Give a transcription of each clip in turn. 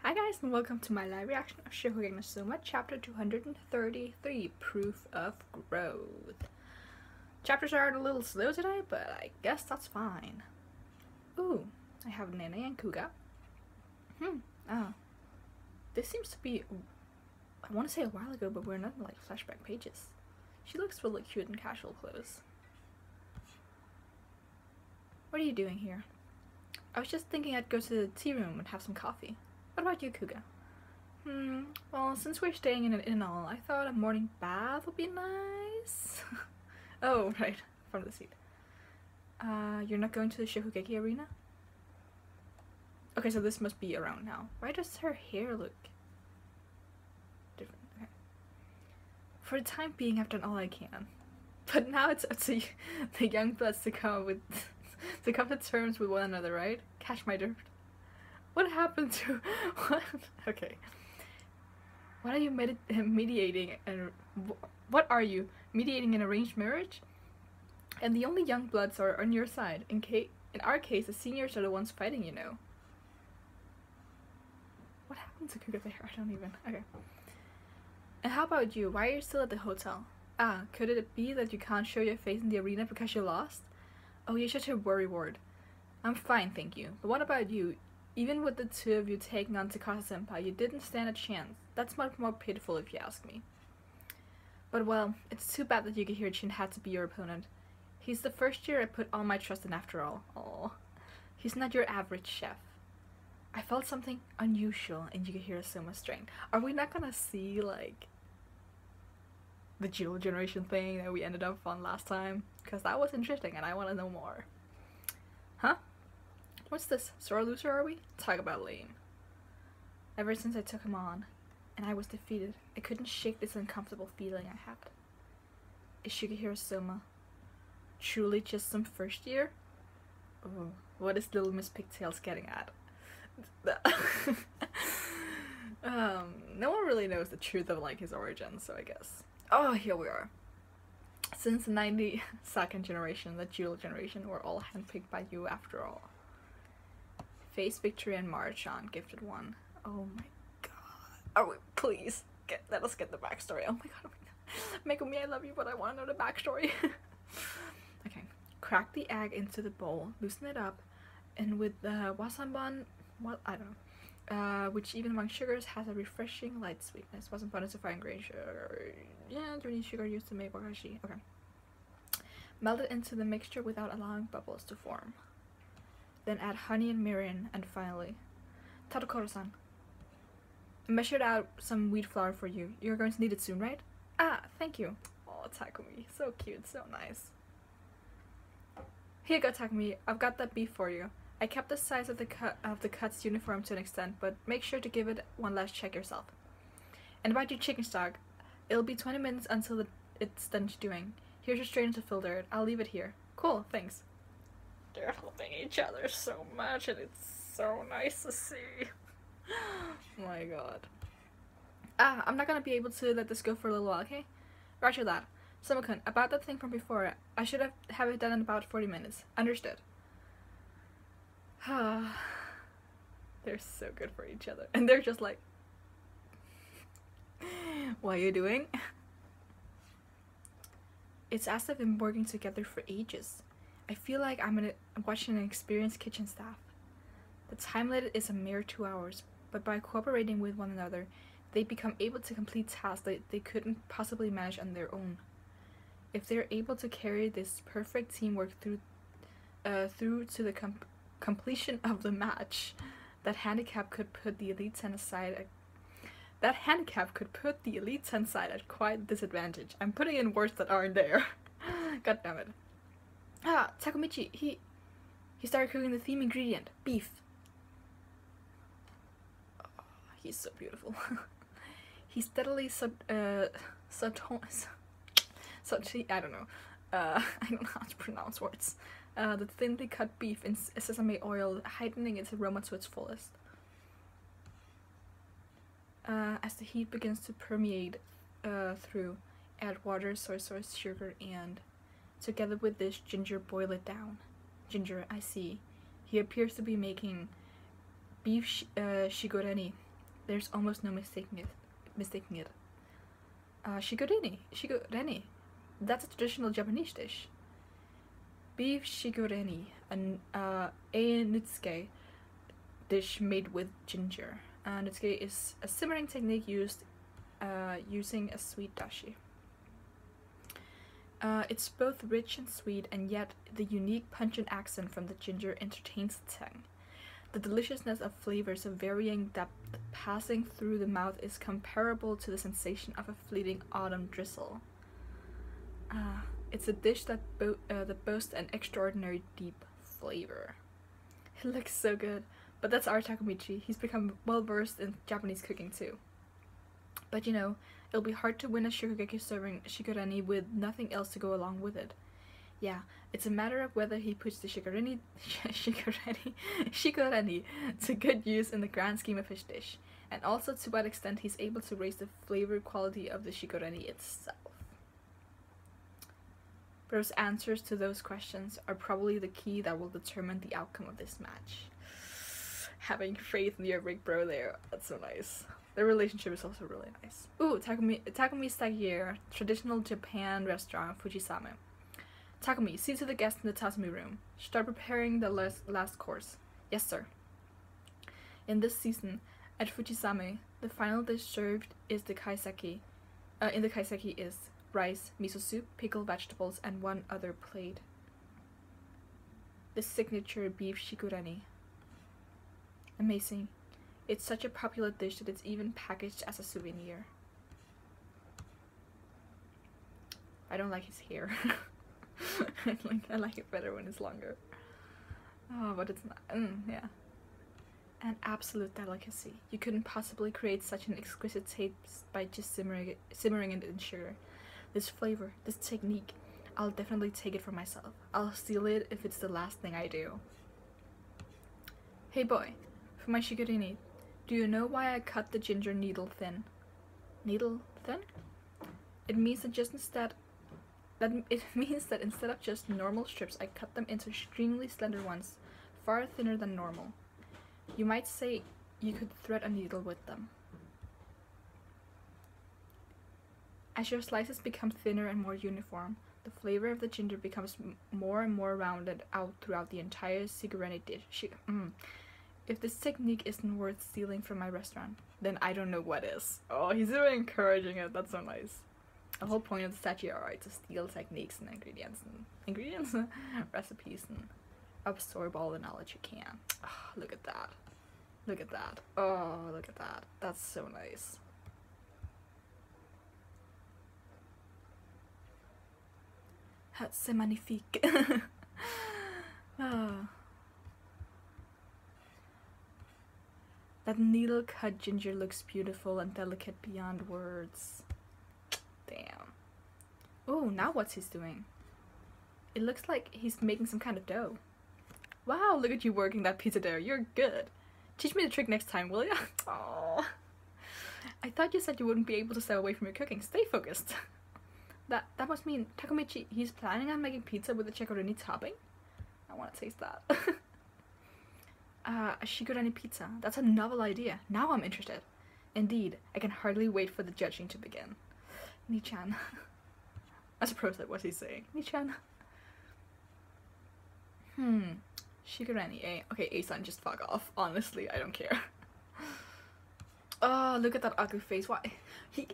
Hi guys, and welcome to my live reaction of Shokugeki no Soma, chapter 233, Proof of Growth. Chapters are a little slow today, but I guess that's fine. Ooh, I have Nene and Kuga. This seems to be, I want to say a while ago, but we're not in like flashback pages. She looks really cute in casual clothes. What are you doing here? I was just thinking I'd go to the tea room and have some coffee. What about you, Kuga? Well, since we're staying in an inn and all, I thought a morning bath would be nice. Oh, right, from the seat. You're not going to the Shokugeki arena? Okay, so this must be around now. Why does her hair look different? Okay. For the time being, I've done all I can. But now it's up to the young bloods to come to terms with one another, right? Catch my drift. What happened to what? Okay. What are you mediating? And what are you mediating an arranged marriage? And the only young bloods are on your side. In our case, the seniors are the ones fighting, you know. What happened to Kuga there? I don't even. Okay. And how about you? Why are you still at the hotel? Could it be that you can't show your face in the arena because you lost? Oh, you're such a worrywart. I'm fine, thank you. But what about you? Even with the two of you taking on Takasa-senpai, you didn't stand a chance. That's much more pitiful if you ask me. But well, it's too bad that Yukihiro-chin had to be your opponent. He's the first year I put all my trust in after all. Aww. He's not your average chef. I felt something unusual in Yukihiro Soma's strength. Are we not gonna see, like, the Jewel Generation thing that we ended up on last time? Because that was interesting and I want to know more. Huh? What's this? Sore loser are we? Talk about lame. Ever since I took him on, and I was defeated, I couldn't shake this uncomfortable feeling I had. Is Shokugeki Soma truly just some first year? Oh, what is little Miss Pigtails getting at? No one really knows the truth of like his origin, so I guess. Oh, here we are. Since the 92nd generation, the Jewel Generation were all handpicked by you after all. Face Victory and march on, gifted one. Oh my god. Please, let us get the backstory. Oh my god. Megumi, I love you, but I want to know the backstory. Okay. Crack the egg into the bowl, loosen it up, and with the wasaban, well, I don't know, which even among sugars has a refreshing light sweetness. Wasaban is a fine grain sugar. Yeah, do we need sugar used to make wakashi? Okay. Melt it into the mixture without allowing bubbles to form. Then add honey and mirin, and finally, Tadokoro-san, I measured out some wheat flour for you. You're going to need it soon, right? Thank you. Oh, Takumi, so cute, so nice. Here you go, Takumi. I've got that beef for you. I kept the size of the cuts uniform to an extent, but make sure to give it one last check yourself. And about your chicken stock, it'll be 20 minutes until it's done stewing. Here's your strainer to filter it. I'll leave it here. Cool, thanks. They're helping each other so much, and it's so nice to see. Oh my god. I'm not gonna be able to let this go for a little while, okay? Roger that. Soma-kun, about that thing from before, I should have it done in about 40 minutes. Understood. They're so good for each other. And they're just like, what are you doing? It's as if they've been working together for ages. I feel like I'm watching an experienced kitchen staff. The time limit is a mere 2 hours, but by cooperating with one another, they become able to complete tasks that they couldn't possibly manage on their own. If they're able to carry this perfect teamwork through to the completion of the match, that handicap could put the Elite 10 aside. That handicap could put the Elite 10 side at quite a disadvantage. I'm putting in words that aren't there. God damn it. Takumichi, he started cooking the theme ingredient, beef. Oh, he's so beautiful. He steadily I don't know. I don't know how to pronounce words. The thinly cut beef in sesame oil, heightening its aroma to its fullest. As the heat begins to permeate through, add water, soy sauce, sugar, and together with this ginger, boil it down. Ginger, I see. He appears to be making beef shigoreni, There's almost no mistaking it. Shigureni. That's a traditional Japanese dish. Beef shigureni, a nutsuke dish made with ginger. Nutsuke is a simmering technique used using a sweet dashi. It's both rich and sweet, and yet the unique pungent accent from the ginger entertains the tongue. The deliciousness of flavors of varying depth passing through the mouth is comparable to the sensation of a fleeting autumn drizzle. It's a dish that boasts an extraordinary deep flavor. It looks so good, but that's our Takumi. He's become well versed in Japanese cooking too. But you know, it'll be hard to win a Shokugeki serving shigureni with nothing else to go along with it. Yeah, it's a matter of whether he puts the shigureni to good use in the grand scheme of his dish, and also to what extent he's able to raise the flavor quality of the shigureni itself. Bro's answers to those questions are probably the key that will determine the outcome of this match. Having faith in your big bro there, that's so nice. Their relationship is also really nice. Ooh, Takumi Stagier, traditional Japan restaurant, Fujisame. Takumi, see to the guests in the Tatsumi room. Start preparing the last course. Yes, sir. In this season, at Fujisame, the final dish served is the kaiseki. In the kaiseki is rice, miso soup, pickled vegetables, and one other plate. The signature beef shigureni. Amazing. It's such a popular dish that it's even packaged as a souvenir. I don't like his hair. I like it better when it's longer. Oh, but it's not. Yeah. An absolute delicacy. You couldn't possibly create such an exquisite taste by just simmering it in sugar. This flavor, this technique, I'll definitely take it for myself. I'll steal it if it's the last thing I do. Hey boy, for my shigureni, do you know why I cut the ginger needle thin? Needle thin? It means that instead of just normal strips, I cut them into extremely slender ones, far thinner than normal. You might say you could thread a needle with them. As your slices become thinner and more uniform, the flavor of the ginger becomes more and more rounded out throughout the entire shigureni dish. If this technique isn't worth stealing from my restaurant, then I don't know what is. Oh, he's really encouraging it. That's so nice. The whole point of the statue are to steal techniques and ingredients, recipes, and absorb all the knowledge you can. Oh, look at that. Look at that. Oh, look at that. That's so nice. C'est magnifique. Oh. That needle-cut ginger looks beautiful and delicate beyond words. Damn. Oh, now what's he doing? It looks like he's making some kind of dough. Wow, look at you working that pizza dough. You're good. Teach me the trick next time, will ya? Aww. I thought you said you wouldn't be able to stay away from your cooking. Stay focused. That must mean Takumi, he's planning on making pizza with the shigureni topping? I want to taste that. A shigureni pizza. That's a novel idea. Now I'm interested. Indeed, I can hardly wait for the judging to begin. Ni-chan. I suppose that's what he's saying. Ni-chan. Shigureni, eh? Okay, Eizan, just fuck off. Honestly, I don't care. Oh, look at that ugly face. Why? He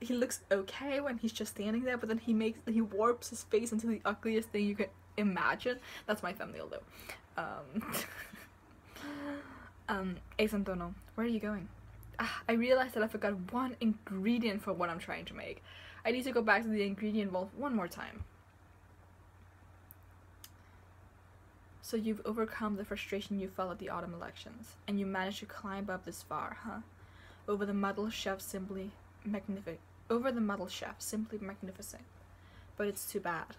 looks okay when he's just standing there, but then he warps his face into the ugliest thing you could imagine. That's my thumbnail though. Eizan Dono, where are you going? I realized that I forgot one ingredient for what I'm trying to make. I need to go back to the ingredient vault one more time. So you've overcome the frustration you felt at the autumn elections, and you managed to climb up this far, huh? Over the muddle chef, simply magnificent. But it's too bad.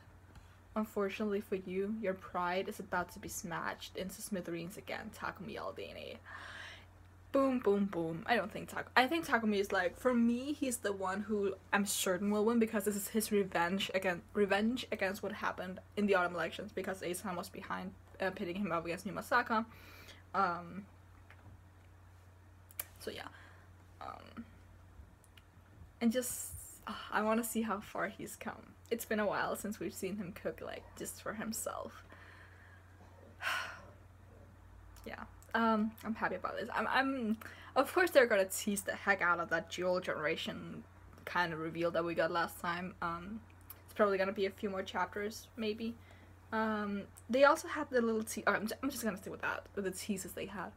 Unfortunately for you, your pride is about to be smashed into smithereens again, Takumi Aldini. Boom, boom, boom. I think Takumi is like, for me, he's the one who I'm certain will win, because this is his revenge against what happened in the autumn elections, because Eizan was behind, pitting him up against Numasaka. So So yeah, and just I want to see how far he's come. It's been a while since we've seen him cook like just for himself. Yeah, I'm happy about this. I'm of course they're gonna tease the heck out of that Jewel Generation kind of reveal that we got last time. It's probably gonna be a few more chapters, maybe. They also had the little I'm just gonna stick with that, with the teases they had.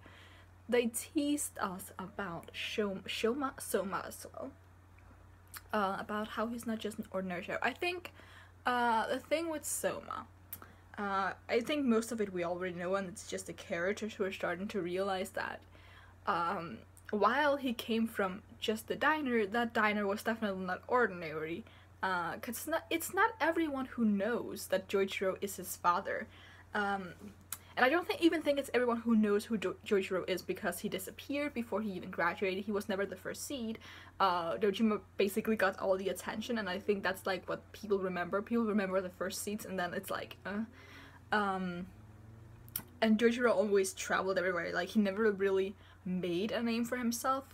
They teased us about Soma as well. About how he's not just an ordinary chef. I think the thing with Soma, I think most of it we already know, and it's just the characters who are starting to realize that while he came from just the diner, that diner was definitely not ordinary. Cause it's not everyone who knows that Joichiro is his father. And I don't even think it's everyone who knows who Joichiro is, because he disappeared before he even graduated. He was never the first seed. Dojima basically got all the attention, and I think that's like what people remember. People remember the first seeds, and then it's like, and Joichiro always traveled everywhere. Like, he never really made a name for himself.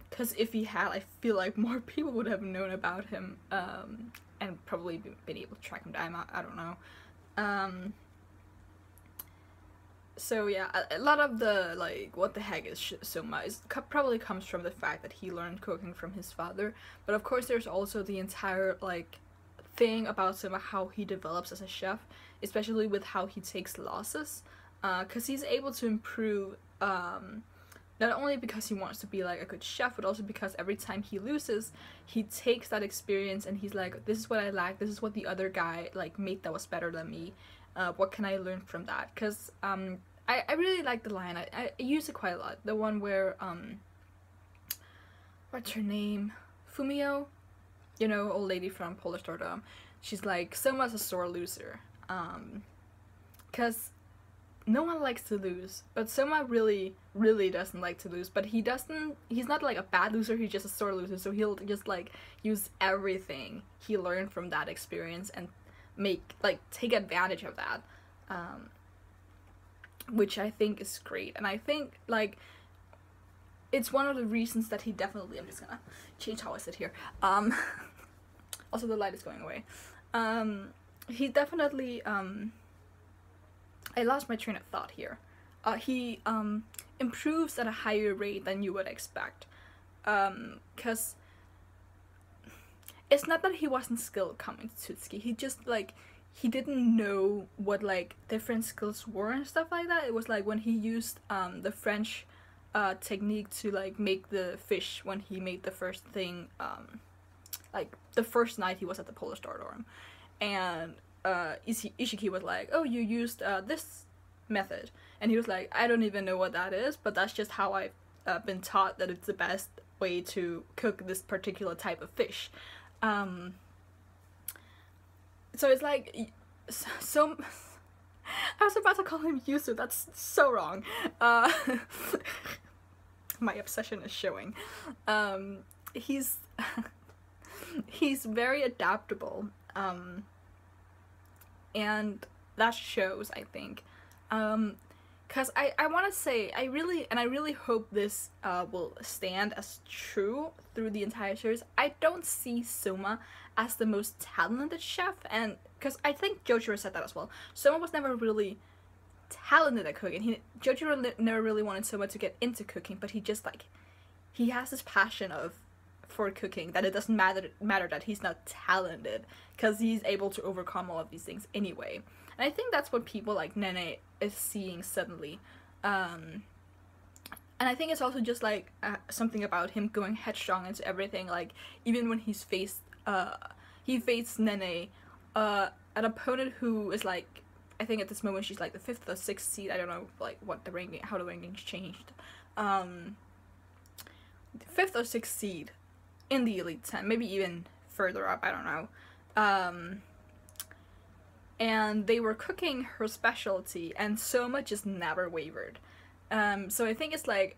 Because if he had, I feel like more people would have known about him, and probably been able to track him down. I don't know. So yeah, a lot of the like what the heck is Soma is probably comes from the fact that he learned cooking from his father, but of course there's also the entire like thing about Soma, how he develops as a chef, especially with how he takes losses, because he's able to improve, not only because he wants to be like a good chef, but also because every time he loses, he takes that experience and he's like, this is what I lack, this is what the other guy like made that was better than me, what can I learn from that? Because I really like the line, I use it quite a lot, the one where what's her name, Fumio, you know, old lady from Polar Stardom, she's like, Soma's a sore loser, because no one likes to lose, but Soma really doesn't like to lose, but he's not like a bad loser, he's just a sore loser, so he'll just like use everything he learned from that experience and take advantage of that, which I think is great, and I think like it's one of the reasons that he definitely, I'm just gonna change how I sit here, also the light is going away, he definitely, I lost my train of thought here. He improves at a higher rate than you would expect. Because it's not that he wasn't skilled coming to Tsuki. He just, like, he didn't know what, like, different skills were and stuff like that. It was, like, when he used the French technique to, like, make the fish when he made the first thing, like, the first night he was at the Polar Star Dorm. And Ishiki was like, oh, you used this method, and he was like, I don't even know what that is, but that's just how I've been taught that it's the best way to cook this particular type of fish. So it's like, so I was about to call him Yusu, that's so wrong. My obsession is showing. He's he's very adaptable, and that shows, I think, because I want to say, I really hope this will stand as true through the entire series. I don't see Soma as the most talented chef, and because I think Joichiro said that as well. Soma was never really talented at cooking. Joichiro never really wanted Soma to get into cooking, but he just like, he has this passion for cooking, that it doesn't matter that he's not talented, because he's able to overcome all of these things anyway. And I think that's what people like Nene is seeing suddenly. And I think it's also just like something about him going headstrong into everything. Like, even when he faced Nene, an opponent who is like, I think at this moment she's like the 5th or 6th seed. I don't know like what the ranking, how the rankings changed. 5th or 6th seed in the Elite 10, maybe even further up, I don't know. And they were cooking her specialty, and Soma just never wavered. So I think it's like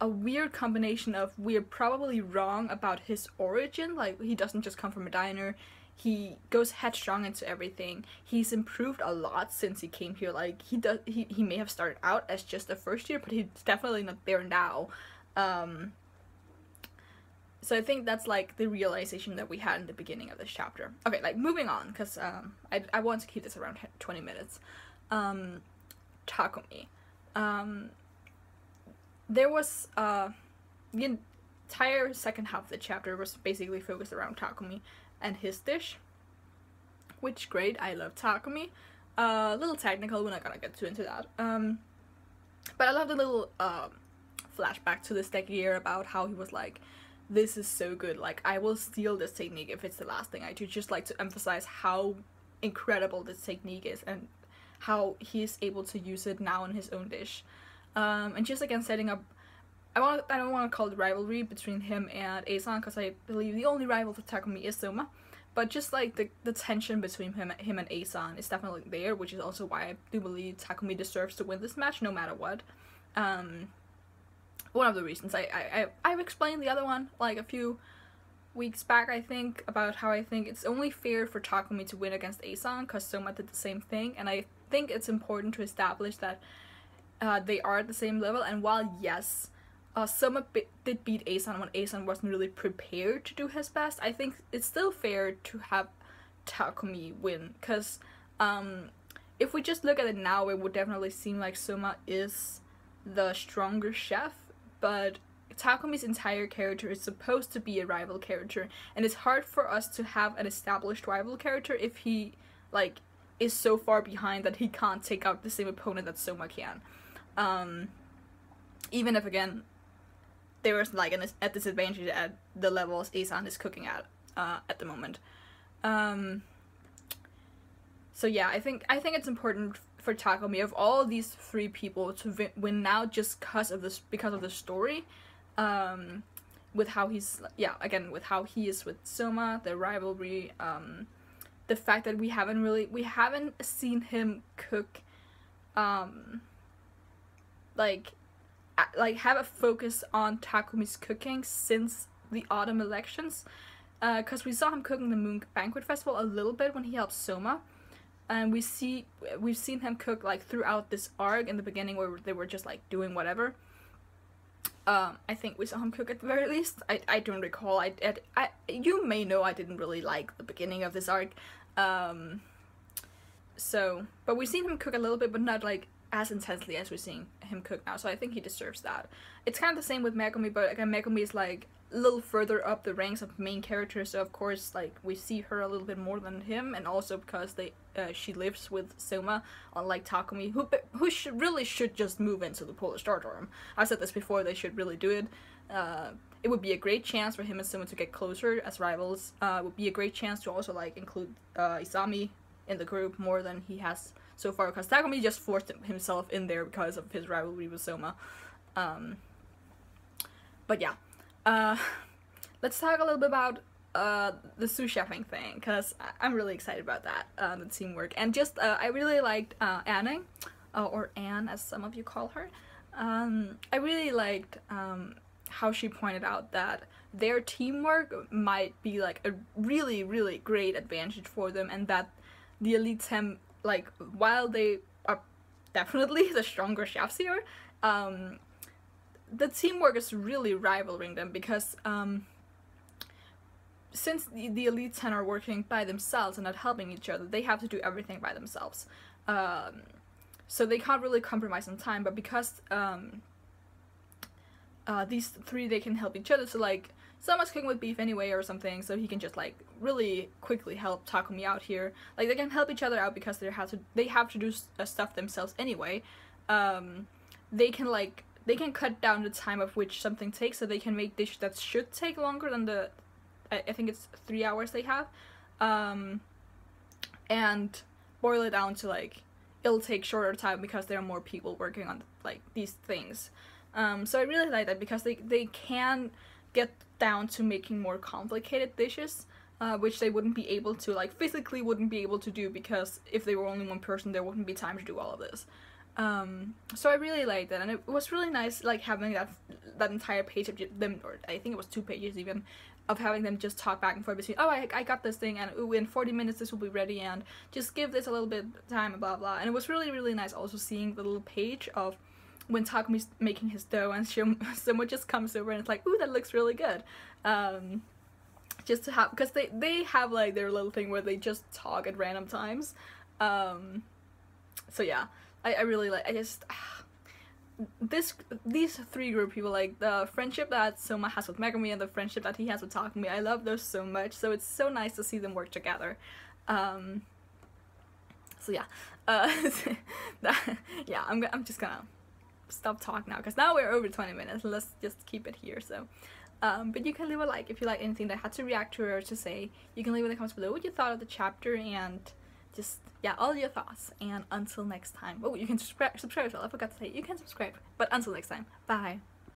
a weird combination of, we're probably wrong about his origin, like he doesn't just come from a diner, he goes headstrong into everything. He's improved a lot since he came here. Like, he may have started out as just a first year, but he's definitely not there now. So I think that's like the realization that we had in the beginning of this chapter. Okay, like moving on, because I want to keep this around 20 minutes. Takumi. There was the entire second half of the chapter was basically focused around Takumi and his dish, which great. I love Takumi. A little technical, we're not gonna get too into that. But I love the little flashback to this deck year about how he was like, this is so good, like I will steal this technique if it's the last thing I do, just like to emphasize how incredible this technique is and how he's able to use it now in his own dish. And just again setting up, I don't want to call it rivalry between him and Eizan, because I believe the only rival for Takumi is Soma, but just like the tension between him and Eizan is definitely there, which is also why I do believe Takumi deserves to win this match no matter what. One of the reasons. I've explained the other one like a few weeks back, I think, about how I think it's only fair for Takumi to win against Eizan because Soma did the same thing, and I think it's important to establish that they are at the same level. And while yes, Soma did beat Eizan when Eizan wasn't really prepared to do his best, I think it's still fair to have Takumi win, because if we just look at it now, it would definitely seem like Soma is the stronger chef, but Takumi's entire character is supposed to be a rival character, and it's hard for us to have an established rival character if he like is so far behind that he can't take out the same opponent that Soma can. Even if again there is like a disadvantage at the levels Eizan is cooking at the moment. So yeah, I think it's important for Takumi, of all these three people, to win now just because of the story, with how he's, yeah, again, with how he is with Soma, the rivalry, the fact that we haven't seen him cook, like have a focus on Takumi's cooking since the autumn elections, because we saw him cooking the Moon Banquet Festival a little bit when he helped Soma. And we've seen him cook like throughout this arc in the beginning where they were just like doing whatever. I think we saw him cook at the very least. I don't recall. You may know I didn't really like the beginning of this arc. But we've seen him cook a little bit, but not like as intensely as we're seeing him cook now. So I think he deserves that. It's kind of the same with Megumi, but again, Megumi is like a little further up the ranks of main characters, so of course like we see her a little bit more than him, and also because she lives with Soma, unlike Takumi, who really should just move into the Polar Star Dorm. I've said this before, they should really do it. It would be a great chance for him and Soma to get closer as rivals. It would be a great chance to also like include Izami in the group more than he has so far, because Takumi just forced himself in there because of his rivalry with Soma. But yeah. Let's talk a little bit about the sous chefing thing, because I'm really excited about that, the teamwork, and just I really liked Anne, or Anne as some of you call her. I really liked how she pointed out that their teamwork might be like a really, really great advantage for them, and that the Elite 10, like, while they are definitely the stronger chefs here, the teamwork is really rivaling them, because since the Elite 10 are working by themselves and not helping each other, they have to do everything by themselves. So they can't really compromise on time, but because these three, they can help each other, so like Soma's cooking with beef anyway or something, so he can just like really quickly help Takumi out here. Like they can help each other out because they have to do stuff themselves anyway. They can cut down the time of which something takes, so they can make dishes that should take longer than I think it's 3 hours they have, and boil it down to like it'll take shorter time because there are more people working on like these things. So I really like that, because they can get down to making more complicated dishes, which they wouldn't be able to, like physically wouldn't be able to do, because if they were only one person there wouldn't be time to do all of this. So I really liked it, and it was really nice, like, having that entire page of them, or I think it was 2 pages even, of having them just talk back and forth between, oh, I got this thing, and ooh, in 40 minutes this will be ready, and just give this a little bit of time, and blah blah. And it was really, really nice also seeing the little page of when Takumi's making his dough, and someone just comes over and it's like, ooh, that looks really good. Just to have, because they have like their little thing where they just talk at random times. So yeah, I really like, these 3 group people, like the friendship that Soma has with Megumi and the friendship that he has with Takumi, I love those so much, so it's so nice to see them work together. So yeah, yeah, I'm just gonna stop talking now, because now we're over 20 minutes, let's just keep it here. So but you can leave a like if you like anything that I had to react to or to say. You can leave in the comments below what you thought of the chapter, and just, yeah, all your thoughts. And until next time, oh, you can subscribe as well, I forgot to say, you can subscribe. But until next time, bye.